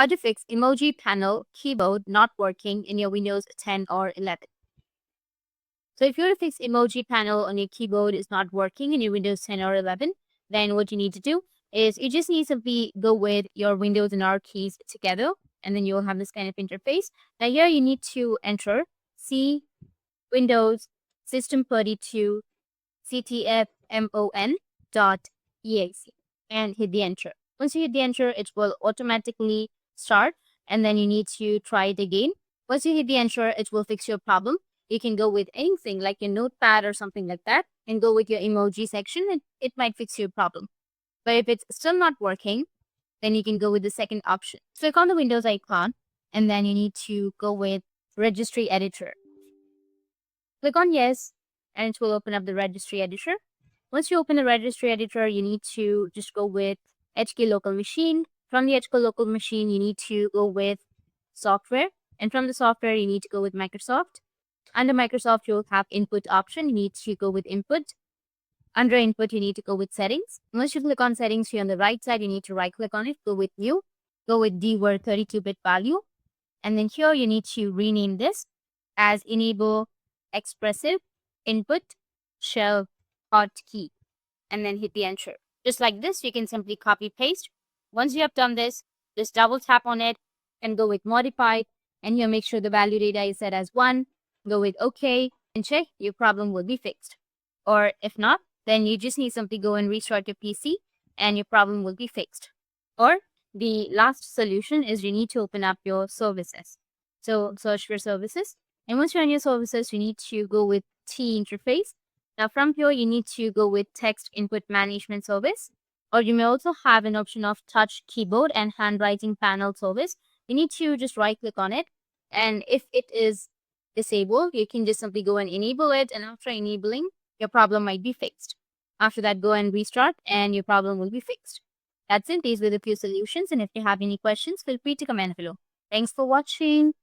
How to fix emoji panel keyboard not working in your Windows 10 or 11. So if you want to fix emoji panel on your keyboard is not working in your Windows 10 or 11, then what you need to do is you just need to simply go with your Windows and R keys together, and then you'll have this kind of interface. Now here you need to enter C Windows System 32 ctfmon.exe and hit the enter. Once you hit the enter, it will automatically start, and then you need to try it again. Once you hit the enter, it will fix your problem. You can go with anything like your Notepad or something like that and go with your emoji section, and it might fix your problem. But if it's still not working, then you can go with the second option. Click on the Windows icon, and then you need to go with Registry Editor. Click on yes, and it will open up the Registry Editor. Once you open the Registry Editor, you need to just go with HK Local Machine. From the HK Local Machine, you need to go with Software. And from the Software, you need to go with Microsoft. Under Microsoft, you'll have Input option. You need to go with Input. Under Input, you need to go with Settings. Once you click on Settings here on the right side, you need to right-click on it. Go with New. Go with DWORD 32-bit value. And then here, you need to rename this as EnableExpressiveInputShellHotkey. And then hit the enter. Just like this, you can simply copy-paste. Once you have done this, just double-tap on it and go with Modify. And here, make sure the value data is set as 1. Go with OK and check. Your problem will be fixed. Or if not, then you just need simply go and restart your PC and your problem will be fixed. Or the last solution is you need to open up your services. So search for services. And once you're on your services, you need to go with T interface. Now from here, you need to go with Text Input Management Service. Or you may also have an option of Touch Keyboard and Handwriting Panel Service. You need to just right-click on it. And if it is disabled, you can just simply go and enable it. And after enabling, your problem might be fixed. After that, go and restart and your problem will be fixed. That's it. These were the few solutions. And if you have any questions, feel free to comment below. Thanks for watching.